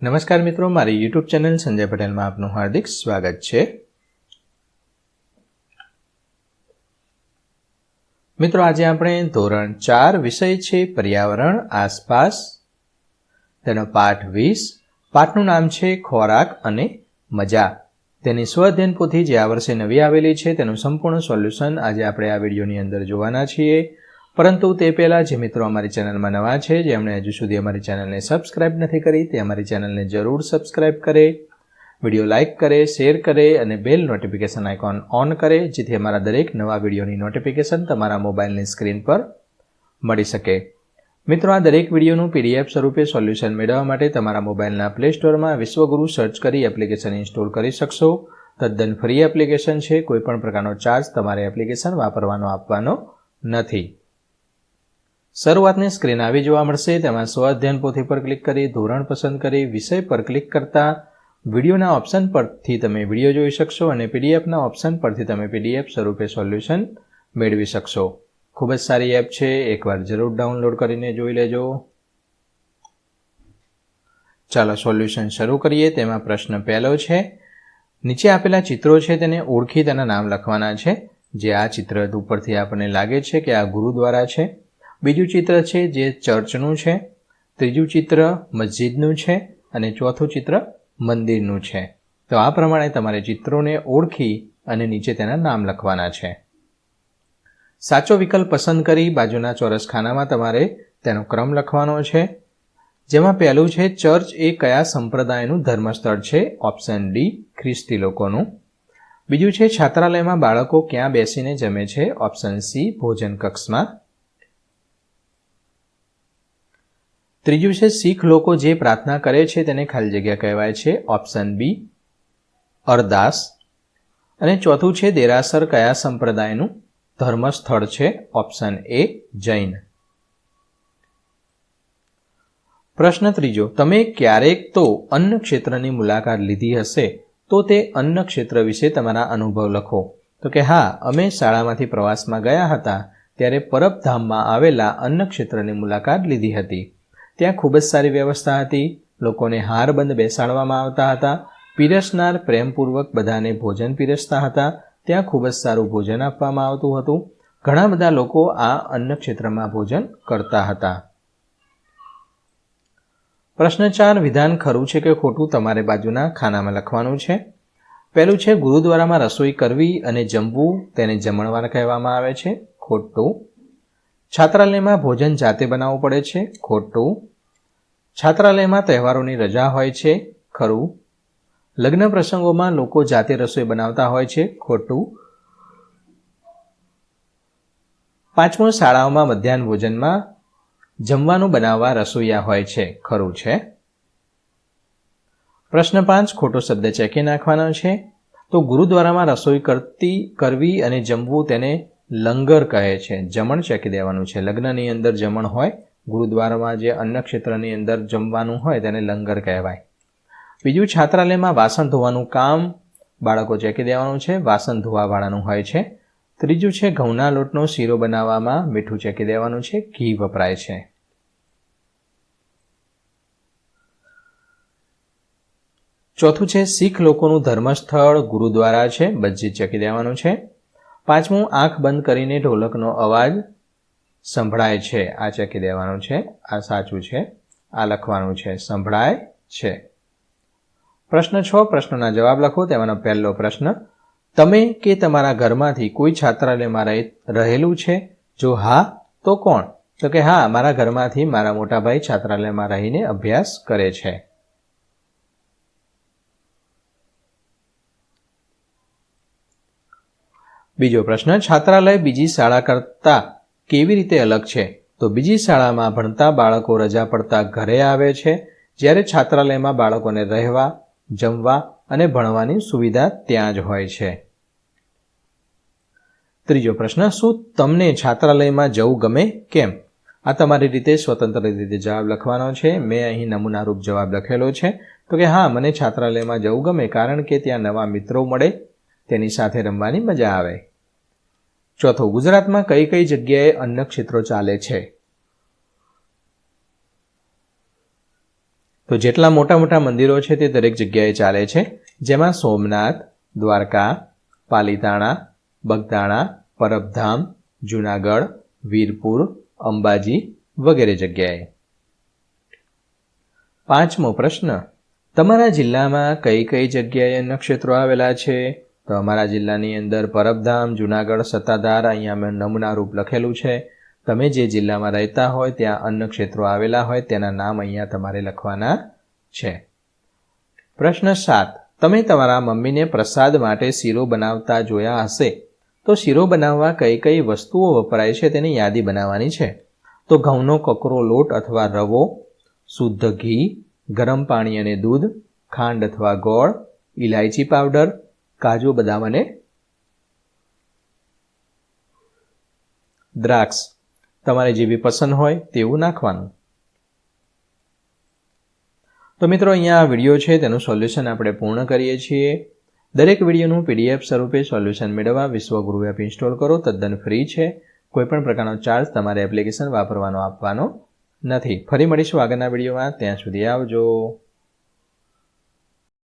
નમસ્કાર મિત્રો, મારી યુટ્યુબ ચેનલ સંજય પટેલમાં આપનું હાર્દિક સ્વાગત છે। મિત્રો, આજે આપણે ધોરણ 4 વિષય છે પર્યાવરણ આસપાસ, તેનો પાઠ 20। પાઠનું નામ છે ખોરાક અને મજા। તેની સ્વઅધ્યયન પોથી જે આ વર્ષે નવી આવેલી છે તેનું સંપૂર્ણ સોલ્યુશન આજે આપણે આ વિડીયોની અંદર જોવાના છીએ। પરંતુ તે પહેલાં જે મિત્રો અમારી ચેનલમાં નવા છે, જેમણે હજુ સુધી અમારી ચેનલને સબસ્ક્રાઇબ નથી કરી, તે અમારી ચેનલને જરૂર સબસ્ક્રાઇબ કરે, વિડીયો લાઇક કરે, શેર કરે અને બેલ નોટિફિકેશન આઇકોન ઓન કરે, જેથી અમારા દરેક નવા વિડીયોની નોટિફિકેશન તમારા મોબાઈલની સ્ક્રીન પર મળી શકે। મિત્રો, આ દરેક વિડીયોનું PDF સ્વરૂપે સોલ્યુશન મેળવવા માટે તમારા મોબાઈલના પ્લે સ્ટોરમાં વિશ્વગુરુ સર્ચ કરી એપ્લિકેશન ઇન્સ્ટોલ કરી શકશો। તદ્દન ફ્રી એપ્લિકેશન છે, કોઈપણ પ્રકારનો ચાર્જ તમારે એપ્લિકેશન વાપરવાનો આપવાનો નથી। શરૂઆતની સ્ક્રીન આવી જોવા મળશે, તેમાં સ્વઅધ્યયન પોથી પર ક્લિક કરી ધોરણ પસંદ કરી વિષય પર ક્લિક કરતા વિડીયોના ઓપ્શન પરથી તમે વિડીયો જોઈ શકશો અને પીડીએફના ઓપ્શન પરથી તમે PDF સ્વરૂપે સોલ્યુશન મેળવી શકશો। ખૂબ જ સારી એપ છે, એકવાર જરૂર ડાઉનલોડ કરીને જોઈ લેજો। ચાલો સોલ્યુશન શરૂ કરીએ। તેમાં પ્રશ્ન પહેલો છે, નીચે આપેલા ચિત્રો છે તેને ઓળખી તેના નામ લખવાના છે। જે આ ચિત્ર ઉપરથી આપણને લાગે છે કે આ ગુરુદ્વારા છે। બીજું ચિત્ર છે જે ચર્ચનું છે, ત્રીજું ચિત્ર મસ્જિદનું છે અને ચોથું ચિત્ર મંદિરનું છે। તો આ પ્રમાણે તમારે ચિત્રોને ઓળખી અને નીચે તેના નામ લખવાના છે। સાચો વિકલ્પ પસંદ કરી બાજુના ચોરસ ખાનામાં તમારે તેનો ક્રમ લખવાનો છે। જેમાં પહેલું છે, ચર્ચ એ કયા સંપ્રદાયનું ધર્મસ્થળ છે? ઓપ્શન ડી, ખ્રિસ્તી લોકોનું। બીજું છે, છાત્રાલયમાં બાળકો ક્યાં બેસીને જમે છે? ઓપ્શન સી, ભોજન કક્ષમાં। ત્રીજું છે, શીખ લોકો જે પ્રાર્થના કરે છે તેને ખાલી જગ્યા કહેવાય છે? ઓપ્શન બી, અરદાસ। અને ચોથું છે, દેરાસર કયા સંપ્રદાયનું ધર્મસ્થળ છે? Option A, Jain. પ્રશ્ન ત્રીજો, તમે ક્યારેક તો અન્ન ક્ષેત્રની મુલાકાત લીધી હશે, તો તે અન્ન ક્ષેત્ર વિશે તમારા અનુભવ લખો। તો કે હા, અમે શાળામાંથી પ્રવાસમાં ગયા હતા ત્યારે પરબધામમાં આવેલા અન્ન ક્ષેત્રની મુલાકાત લીધી હતી। ત્યાં ખૂબ જ સારી વ્યવસ્થા હતી, લોકોને હારબંધ બેસાડવામાં આવતા હતા, પીરસનાર પ્રેમપૂર્વક બધાને ભોજન પીરસતા હતા, ત્યાં ખૂબ જ સારું ભોજન આપવામાં આવતું હતું, ઘણા બધા લોકો આ અન્ન ક્ષેત્રમાં ભોજન કરતા હતા। પ્રશ્ન 4, વિધાન ખરું છે કે ખોટું તમારે બાજુના ખાનામાં લખવાનું છે। પહેલું છે, ગુરુદ્વારામાં રસોઈ કરવી અને જમવું તેને જમણવાર કહેવામાં આવે છે? ખોટું। છાત્રાલયમાં ભોજન જાતે બનાવવું પડે છે? ખોટું। છાત્રાલયમાં તહેવારોની રજા હોય છે? ખરું। લગ્ન પ્રસંગોમાં લોકો જાતે રસોઈ બનાવતા હોય છે? ખોટું। પાંચમું, શાળાઓમાં મધ્યાહન ભોજનમાં જમવાનું બનાવવા રસોઈયા હોય છે? ખરું છે। પ્રશ્ન 5, ખોટો શબ્દ ચેકી નાખવાનો છે। તો ગુરુદ્વારામાં રસોઈ કરવી અને જમવું તેને લંગર કહે છે, જમણ ચેકી દેવાનું છે। લગ્નની અંદર જમણ હોય, ગુરુદ્વારામાં જે અન્ન ક્ષેત્રની અંદર જમવાનું હોય તેને લંગર કહેવાય। બીજું, છાત્રાલયમાં વાસણ ધોવાનું કામ બાળકો ચેકી દેવાનું છે, વાસણ ધોવાવાળાનું હોય છે। ત્રીજું છે, ઘઉંના લોટનો શીરો બનાવવામાં મીઠું ચેકી દેવાનું છે, ઘી વપરાય છે। ચોથું છે, શીખ લોકોનું ધર્મસ્થળ ગુરુદ્વારા છે, મસ્જિદ ચેકી દેવાનું છે। પાંચમું, આંખ બંધ કરીને ઢોલકનો અવાજ સંભળાય છે, આ ચેકી દેવાનું છે, આ સાચું છે, આ લખવાનું છે, સંભળાય છે। પ્રશ્ન 6, પ્રશ્નોના જવાબ લખો। તેમાંનો પહેલો પ્રશ્ન, તમે કે તમારા ઘરમાંથી કોઈ છાત્રાલયમાં રહેલું છે? જો હા, તો કોણ? તો કે હા, મારા ઘરમાંથી મારા મોટા ભાઈ છાત્રાલયમાં રહીને અભ્યાસ કરે છે। બીજો પ્રશ્ન, છાત્રાલય બીજી શાળા કરતાં કેવી રીતે અલગ છે? તો બીજી શાળામાં ભણતા બાળકો રજા પડતા ઘરે આવે છે, જ્યારે છાત્રાલયમાં બાળકોને રહેવા, જમવા અને ભણવાની સુવિધા ત્યાં જ હોય છે। ત્રીજો પ્રશ્ન, શું તમને છાત્રાલયમાં જવું ગમે? કેમ? આ તમારી રીતે સ્વતંત્ર રીતે જવાબ લખવાનો છે। મેં અહીં નમૂનારૂપ જવાબ લખેલો છે। તો કે હા, મને છાત્રાલયમાં જવું ગમે કારણ કે ત્યાં નવા મિત્રો મળે, તેની સાથે રમવાની મજા આવે। ચોથું, ગુજરાતમાં કઈ કઈ જગ્યાએ અન્ન ક્ષેત્રો ચાલે છે? તો જેટલા મોટા મોટા મંદિરો છે તે દરેક જગ્યાએ ચાલે છે, જેમાં સોમનાથ, દ્વારકા, પાલીતાણા, બગદાણા, પરબધામ, જૂનાગઢ, વીરપુર, અંબાજી વગેરે જગ્યાએ. 5મો પ્રશ્ન, તમારા જિલ્લામાં કઈ કઈ જગ્યાએ નક્ષત્રો આવેલા છે? તો અમારા જિલ્લાની અંદર પરબધામ, જૂનાગઢ, સત્તાધાર, અહીંયા મેં નમૂના રૂપ લખેલું છે. તમે જે જિલ્લામાં રહેતા હોય ત્યાં અન્ન ક્ષેત્રો આવેલા હોય તેના નામ અહીંયા તમારે લખવાના છે. પ્રશ્ન 7, તમે તમારા મમ્મીને પ્રસાદ માટે શીરો બનાવતા જોયા હશે, તો શીરો બનાવવા કઈ કઈ વસ્તુઓ વપરાય છે તેની યાદી બનાવવાની છે. તો ઘઉંનો કકરો લોટ અથવા રવો, શુદ્ધ ઘી, ગરમ પાણી અને દૂધ, ખાંડ અથવા ગોળ, ઇલાયચી પાવડર, કાજુ, બદામ અને દ્રાક્ષ. તમારે જેવી પસંદ હોય તેવું નાખવાનું. તો મિત્રો, અહીંયા આ વિડીયો છે તેનું સોલ્યુશન આપણે પૂર્ણ કરીએ છીએ. દરેક વિડીયોનું PDF સ્વરૂપે સોલ્યુશન મેળવવા વિશ્વગુરુ એપ ઇન્સ્ટોલ કરો. તદ્દન ફ્રી છે. કોઈપણ પ્રકારનો ચાર્જ તમારે એપ્લિકેશન વાપરવાનો આપવાનો નથી. ફરી મળીશું આગળના વિડીયોમાં. ત્યાં સુધી આવજો.